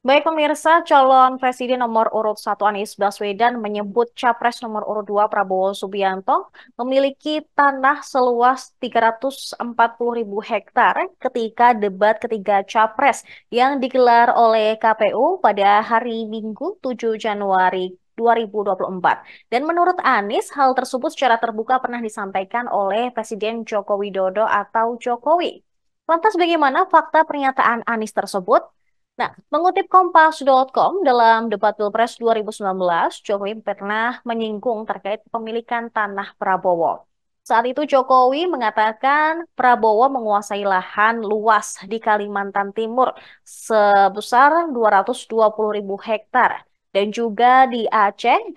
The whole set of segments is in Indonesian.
Baik pemirsa, calon presiden nomor urut 1 Anies Baswedan menyebut capres nomor urut 2 Prabowo Subianto memiliki tanah seluas 340.000 hektar ketika debat ketiga capres yang digelar oleh KPU pada hari Minggu 7 Januari 2024. Dan menurut Anies, hal tersebut secara terbuka pernah disampaikan oleh Presiden Joko Widodo atau Jokowi. Lantas bagaimana fakta pernyataan Anies tersebut? Nah, mengutip Kompas.com dalam debat Pilpres 2019, Jokowi pernah menyinggung terkait kepemilikan tanah Prabowo. Saat itu Jokowi mengatakan Prabowo menguasai lahan luas di Kalimantan Timur sebesar 220.000 hektar dan juga di Aceh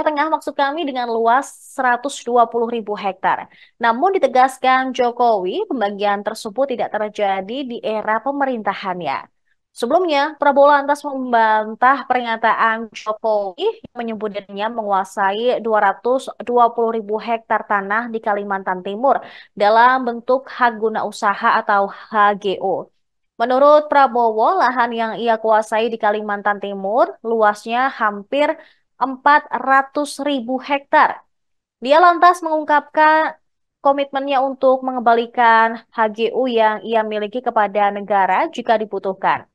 Tengah maksud kami dengan luas 120.000 hektar. Namun ditegaskan Jokowi, pembagian tersebut tidak terjadi di era pemerintahannya. Sebelumnya, Prabowo lantas membantah pernyataan Jokowi yang menyebut dirinya menguasai 220.000 hektar tanah di Kalimantan Timur dalam bentuk hak guna usaha atau HGO. Menurut Prabowo, lahan yang ia kuasai di Kalimantan Timur luasnya hampir 400.000 hektar. Dia lantas mengungkapkan komitmennya untuk mengembalikan HGU yang ia miliki kepada negara jika dibutuhkan.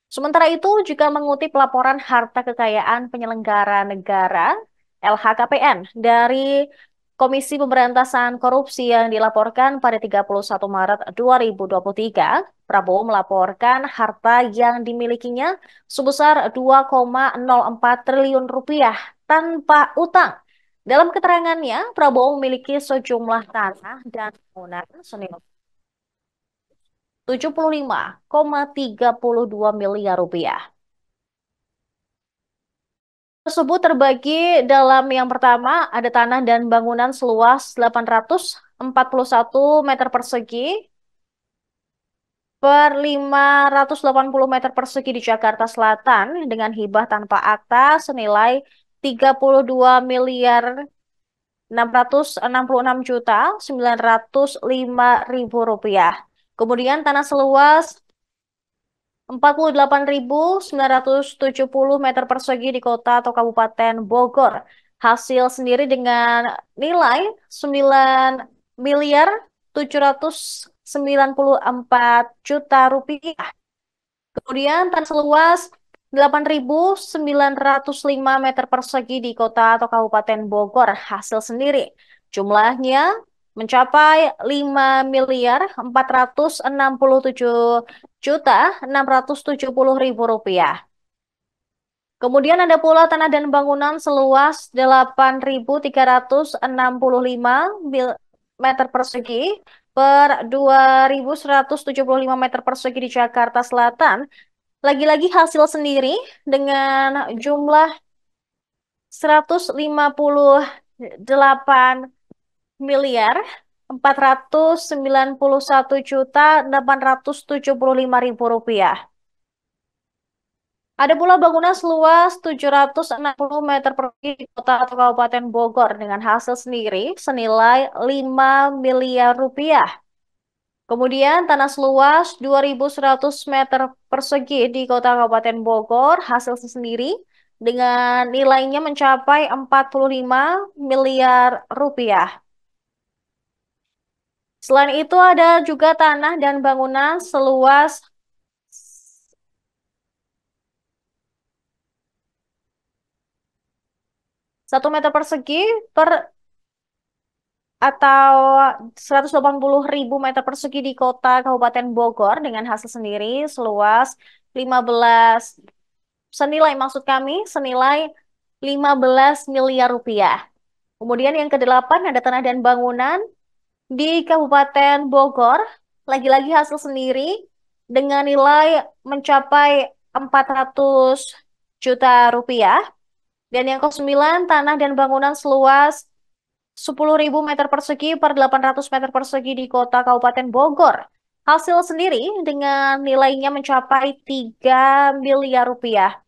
Sementara itu, juga mengutip laporan harta kekayaan penyelenggara negara (LHKPN) dari Komisi Pemberantasan Korupsi yang dilaporkan pada 31 Maret 2023, Prabowo melaporkan harta yang dimilikinya sebesar 2,04 triliun rupiah tanpa utang. Dalam keterangannya, Prabowo memiliki sejumlah tanah dan bangunan senilai 75,32 miliar rupiah. Tersebut terbagi dalam yang pertama ada tanah dan bangunan seluas 841 meter persegi per 580 meter persegi di Jakarta Selatan dengan hibah tanpa akta senilai 32.666.905 rupiah. Kemudian tanah seluas 48.970 meter persegi di kota atau Kabupaten Bogor. Hasil sendiri dengan nilai 9.794 juta rupiah. Kemudian tanah seluas 8.905 meter persegi di kota atau Kabupaten Bogor. Hasil sendiri jumlahnya mencapai 5.467.670.000 rupiah. Kemudian ada pula tanah dan bangunan seluas 8.365 meter persegi per 2.175 meter persegi di Jakarta Selatan. Lagi-lagi hasil sendiri dengan jumlah 158.491.875.000 rupiah. Ada pula bangunan seluas 760 meter persegi di kota atau Kabupaten Bogor dengan hasil sendiri senilai 5 miliar rupiah. Kemudian tanah seluas 2.100 meter persegi di kota Kabupaten Bogor hasil sendiri dengan nilainya mencapai 45 miliar rupiah. Selain itu ada juga tanah dan bangunan seluas 1 meter persegi per atau 180.000 meter persegi di kota Kabupaten Bogor dengan hasil sendiri seluas 15 senilai maksud kami senilai 15 miliar rupiah. Kemudian yang kedelapan ada tanah dan bangunan di Kabupaten Bogor, lagi-lagi hasil sendiri dengan nilai mencapai 400 juta rupiah. Dan yang ke-9 tanah dan bangunan seluas 10.000 meter persegi per 800 meter persegi di kota Kabupaten Bogor. Hasil sendiri dengan nilainya mencapai 3 miliar rupiah.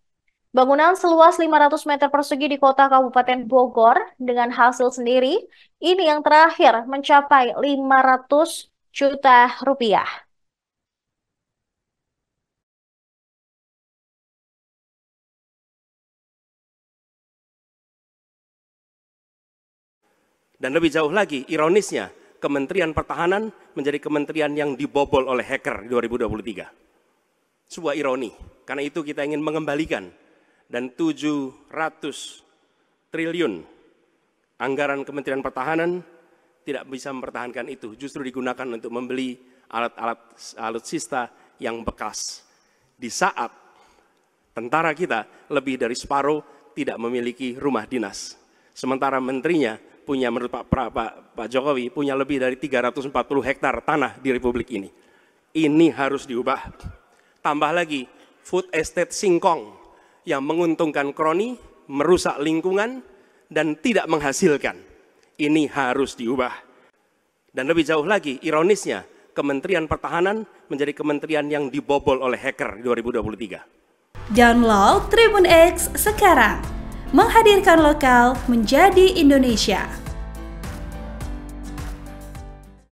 Bangunan seluas 500 meter persegi di kota Kabupaten Bogor dengan hasil sendiri, ini yang terakhir mencapai 500 juta rupiah. Dan lebih jauh lagi, ironisnya, Kementerian Pertahanan menjadi kementerian yang dibobol oleh hacker di 2023. Sebuah ironi, karena itu kita ingin mengembalikan dan 700 triliun anggaran Kementerian Pertahanan tidak bisa mempertahankan itu, justru digunakan untuk membeli alat-alat alutsista yang bekas. Di saat tentara kita lebih dari separuh tidak memiliki rumah dinas. Sementara menterinya punya, menurut Pak Jokowi, punya lebih dari 340 hektar tanah di Republik ini. Ini harus diubah. Tambah lagi, food estate singkong yang menguntungkan kroni, merusak lingkungan, dan tidak menghasilkan. Ini harus diubah. Dan lebih jauh lagi, ironisnya, Kementerian Pertahanan menjadi kementerian yang dibobol oleh hacker di 2023. Download Tribun X sekarang, menghadirkan lokal menjadi Indonesia.